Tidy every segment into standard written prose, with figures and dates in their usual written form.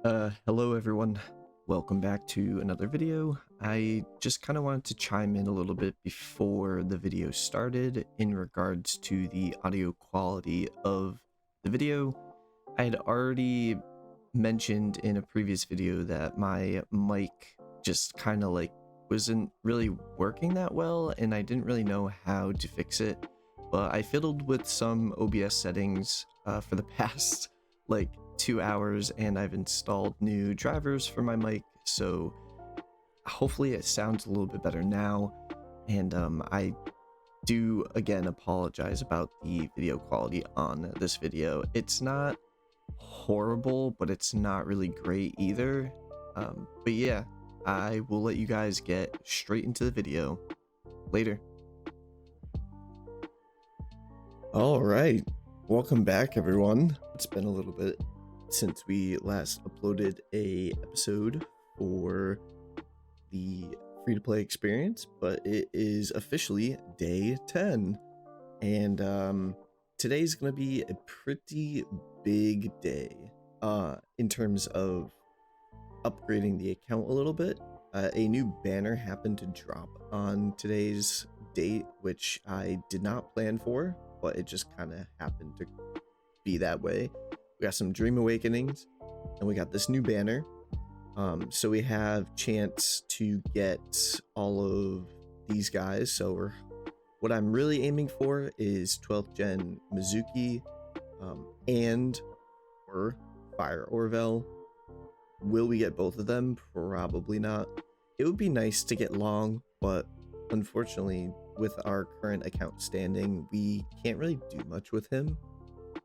Hello everyone. Welcome back to another video. I just kind of wanted to chime in a little bit before the video started in regards to the audio quality of the video. I had already mentioned in a previous video that my mic just kind of like wasn't really working that well and I didn't really know how to fix it, but I fiddled with some OBS settings for the past like 2 hours, and I've installed new drivers for my mic, so hopefully it sounds a little bit better now. And I do again apologize about the video quality on this video. It's not horrible, but it's not really great either. But yeah, I will let you guys get straight into the video. Later. All right, welcome back everyone. It's been a little bit since we last uploaded a episode for the free-to-play experience, but it is officially day 10, and today's gonna be a pretty big day in terms of upgrading the account a little bit. A new banner happened to drop on today's date, which I did not plan for, but it just kind of happened to be that way. We got some Dream Awakenings, and we got this new banner. So we have chance to get all of these guys. So what I'm really aiming for is 12th gen Mizuki or Fire Orvel. Will we get both of them? Probably not. It would be nice to get Long, but unfortunately with our current account standing, we can't really do much with him,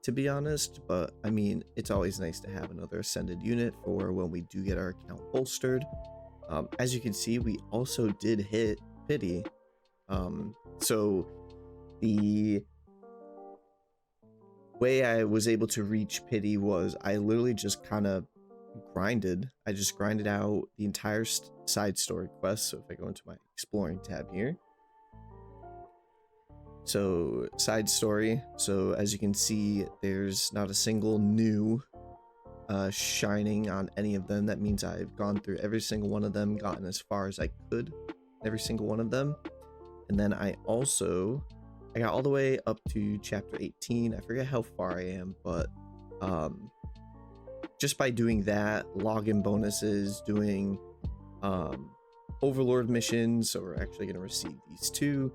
to be honest. But I mean, it's always nice to have another ascended unit for when we do get our account bolstered. As you can see, we also did hit pity. So the way I was able to reach pity was I literally just kind of grinded. I just grinded out the entire side story quest. So if I go into my exploring tab here, so side story, so as you can see, there's not a single new shining on any of them. That means I've gone through every single one of them, gotten as far as I could, every single one of them. And then I got all the way up to chapter 18. I forget how far I am, but just by doing that, login bonuses, doing overlord missions, so we're actually going to receive these two.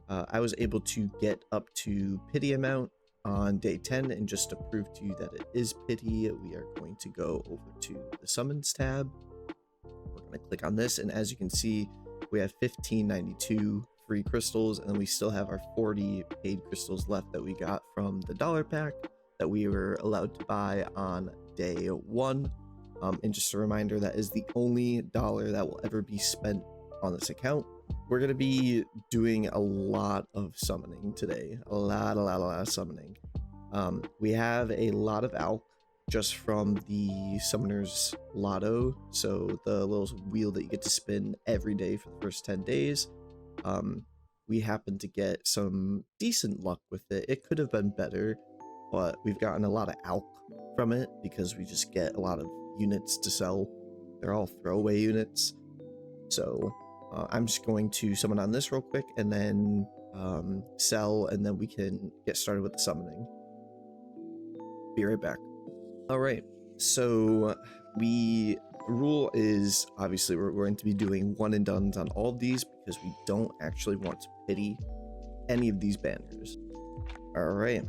I was able to get up to pity amount on day 10, and just to prove to you that it is pity, we are going to go over to the summons tab. We're going to click on this, and as you can see, we have 1592 free crystals, and then we still have our 40 paid crystals left that we got from the dollar pack that we were allowed to buy on day 1. And just a reminder, that is the only dollar that will ever be spent on this account. We're going to be doing a lot of summoning today. A lot of summoning. We have a lot of alch just from the summoner's lotto. So the little wheel that you get to spin every day for the first 10 days. We happen to get some decent luck with it. It could have been better, but we've gotten a lot of alch from it because we just get a lot of units to sell. They're all throwaway units. So I'm just going to summon on this real quick and then sell, and then we can get started with the summoning. Be right back. All right, so the rule is obviously we're going to be doing one and dones on all of these because we don't actually want to pity any of these banners. All right,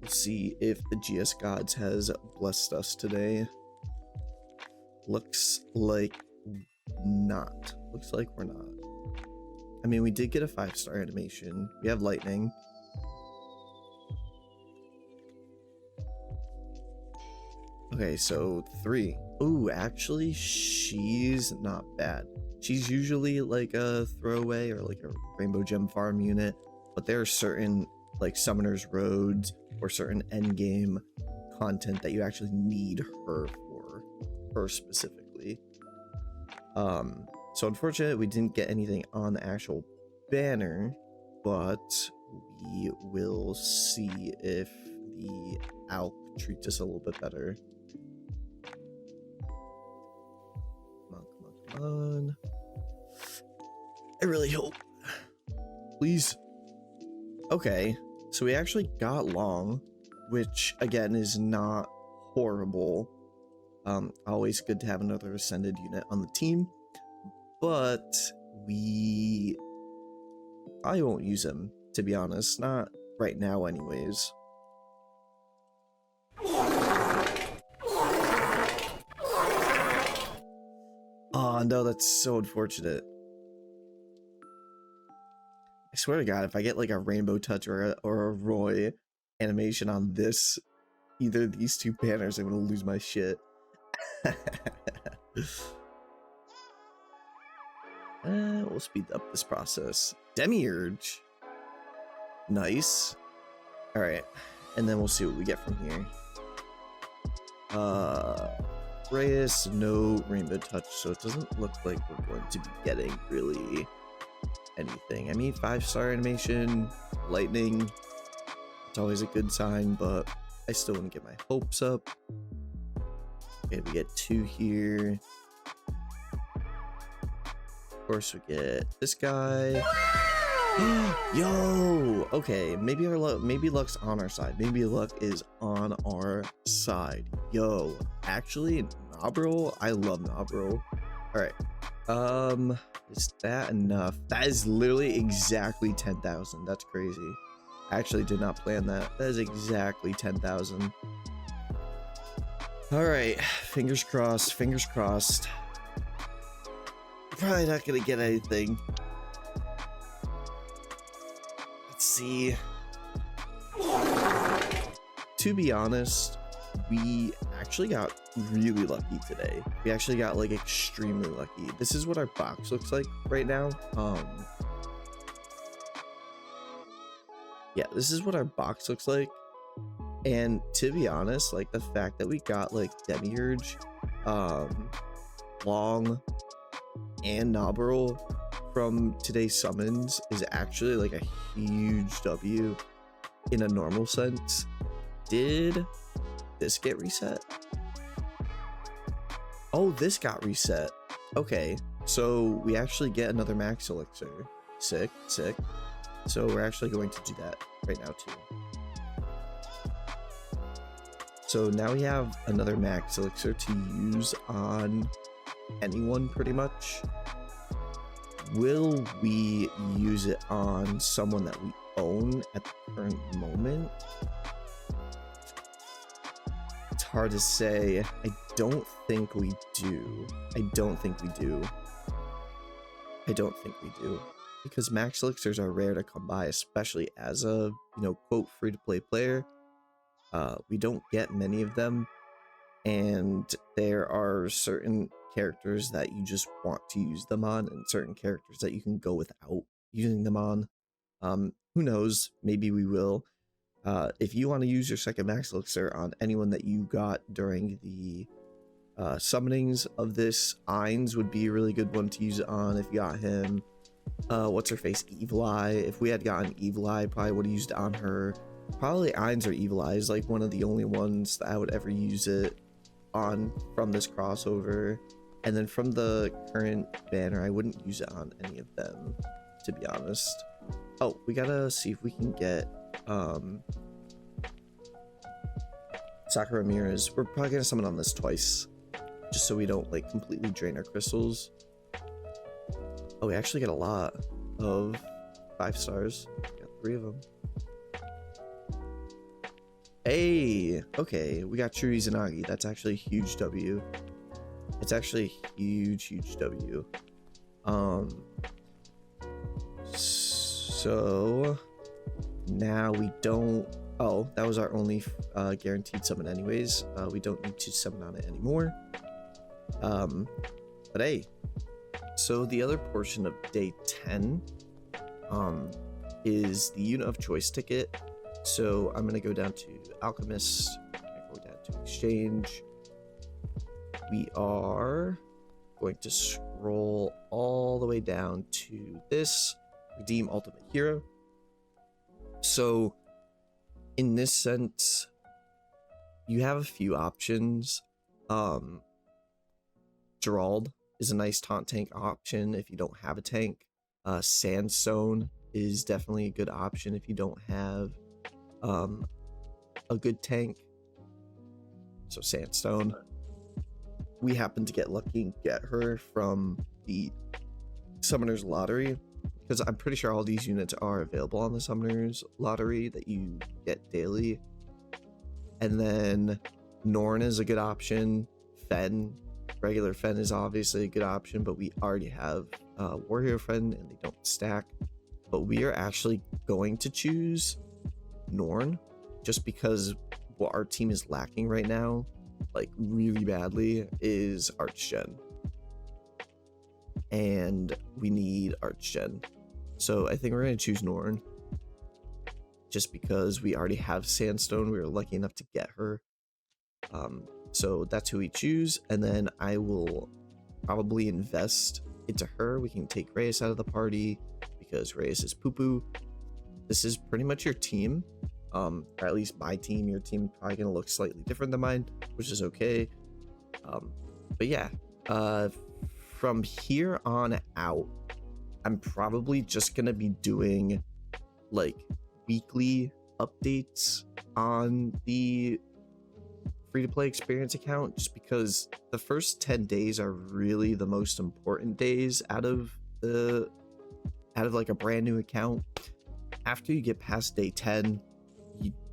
let's see if the GS Gods has blessed us today. Looks like not. Looks like we're not. I mean, we did get a 5-star animation. We have lightning. Okay, so 3. Ooh, actually, she's not bad. She's usually like a throwaway or like a rainbow gem farm unit, but there are certain like summoner's roads or certain endgame content that you actually need her for, her specifically. So unfortunately we didn't get anything on the actual banner, but we will see if the Alk treats us a little bit better. Come on, come on, come on. I really hope. Please. Okay, so we actually got long, which again is not horrible. Always good to have another ascended unit on the team, but we probably won't use him, to be honest. Not right now anyways. Oh no, that's so unfortunate. I swear to God, if I get like a Rainbow Touch or a Roy animation on this, either of these two banners, I'm gonna lose my shit. We'll speed up this process. Demiurge. Nice. Alright. And then we'll see what we get from here. Reyes, no Rainbow Touch, so it doesn't look like we're going to be getting really anything. I mean, 5-star animation, lightning, it's always a good sign, but I still want to get my hopes up. Okay, we get 2 here. Of course, we get this guy. Yo! Okay, maybe maybe luck's on our side. Maybe luck is on our side. Yo, actually, Nobril, I love Nobril. Alright. Is that enough? That is literally exactly 10,000. That's crazy. I actually did not plan that. That is exactly 10,000. Alright, fingers crossed, fingers crossed. Probably not gonna get anything. Let's see. To be honest, we actually got really lucky today. We actually got like extremely lucky. This is what our box looks like right now. Yeah, this is what our box looks like. And to be honest, like the fact that we got like Demiurge, Long, and Nobril from today's summons is actually like a huge W in a normal sense. Did this get reset? Oh, this got reset. Okay, so we actually get another max elixir. Sick, sick. So we're actually going to do that right now too. So now we have another max elixir to use on anyone pretty much. Will we use it on someone that we own at the current moment? It's hard to say. I don't think we do. I don't think we do. Because max elixirs are rare to come by, especially as a, quote, free-to-play player. We don't get many of them, and there are certain characters that you just want to use them on, and certain characters that you can go without using them on. Who knows? Maybe we will. If you want to use your second max elixir on anyone that you got during the summonings of this, Ainz would be a really good one to use it on if you got him. What's her face? Evil Eye. If we had gotten Evil Eye, probably would have used it on her. Probably Ainz or Evil Eye is like one of the only ones that I would ever use it on from this crossover. And then from the current banner, I wouldn't use it on any of them, to be honest. Oh, we gotta see if we can get Sakura Ramirez. We're probably gonna summon on this twice, just so we don't like completely drain our crystals. Oh, we actually get a lot of 5 stars. We got 3 of them. Hey, okay, we got True Izanagi. That's actually a huge W. It's actually a huge W. So now we don't. Oh, that was our only guaranteed summon, anyways. We don't need to summon on it anymore. But hey, so the other portion of day 10, is the unit of choice ticket. So I'm gonna go down to Alchemist. I'm gonna go down to Exchange. We are going to scroll all the way down to this, Redeem Ultimate Hero. So in this sense, you have a few options. Gerald is a nice taunt tank option if you don't have a tank. Sandstone is definitely a good option if you don't have a good tank. So Sandstone. We happen to get lucky and get her from the Summoner's Lottery, because I'm pretty sure all these units are available on the Summoner's Lottery that you get daily. And then Norn is a good option. Fen, regular Fen is obviously a good option, but we already have Warrior Fen and they don't stack. But we are actually going to choose Norn just because what our team is lacking right now, like really badly, is Archgen. And we need Archgen. So I think we're going to choose Norn just because we already have Sandstone. We were lucky enough to get her. So that's who we choose. And then I will probably invest into her. We can take Reyes out of the party because Reyes is poo-poo. This is pretty much your team. Or at least my team. Your team probably going to look slightly different than mine, which is okay. But yeah, from here on out, I'm probably just going to be doing like weekly updates on the free-to-play experience account, just because the first 10 days are really the most important days out of like a brand new account. After you get past day 10,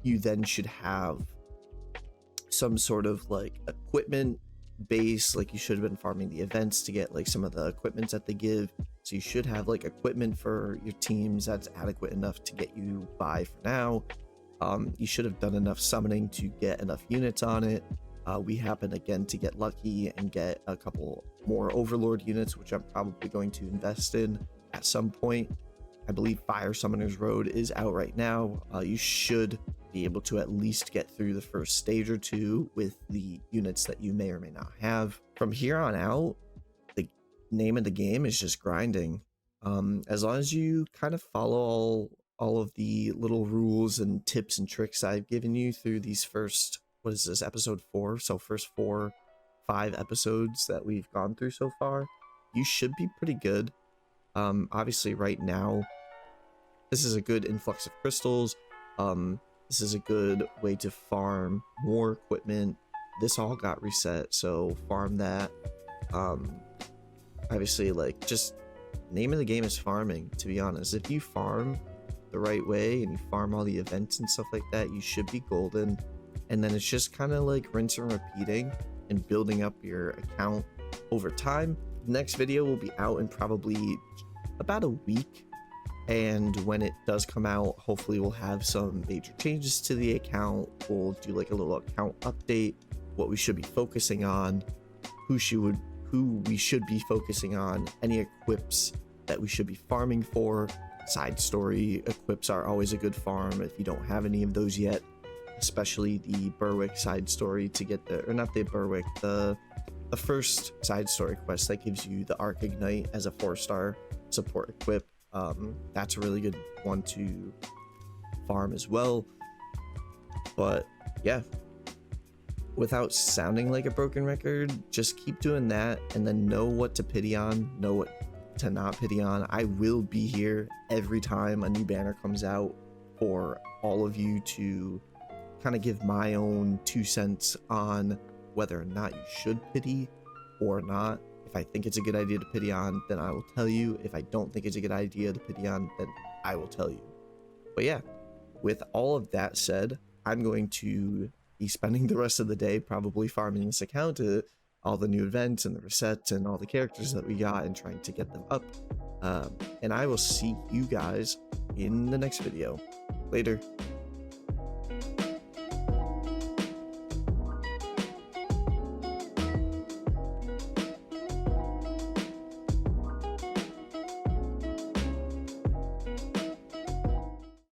you then should have some sort of like equipment base. Like you should have been farming the events to get like some of the equipments that they give, so you should have like equipment for your teams that's adequate enough to get you by for now. You should have done enough summoning to get enough units on it. We happen again to get lucky and get a couple more Overlord units, which I'm probably going to invest in at some point. I believe Fire Summoner's Road is out right now. You should be able to at least get through the first stage or two with the units that you may or may not have. From here on out, the name of the game is just grinding. As long as you kind of follow all of the little rules and tips and tricks I've given you through these first, what is this, episode 4? So first 5 episodes that we've gone through so far, you should be pretty good. Obviously right now, this is a good influx of crystals. This is a good way to farm more equipment. This all got reset, so farm that. Obviously, like, just name of the game is farming, to be honest. If you farm the right way and you farm all the events and stuff like that, you should be golden. And then it's just kind of like rinse and repeating and building up your account over time. The next video will be out in probably about a week, and when it does come out, hopefully we'll have some major changes to the account. We'll do like a little account update, what we should be focusing on, who we should be focusing on, any equips that we should be farming for. Side story equips are always a good farm if you don't have any of those yet, especially the Berwick side story to get the, or not the Berwick, the first side story quest that gives you the Arc Ignite as a 4-star support equip. That's a really good one to farm as well. But yeah, without sounding like a broken record, just keep doing that, and then know what to pity on, know what to not pity on. I will be here every time a new banner comes out for all of you to kind of give my own 2 cents on whether or not you should pity or not. If I think it's a good idea to pity on, then I will tell you. If I don't think it's a good idea to pity on, then I will tell you. But yeah, with all of that said, I'm going to be spending the rest of the day probably farming this account to all the new events and the resets and all the characters that we got and trying to get them up. And I will see you guys in the next video. Later.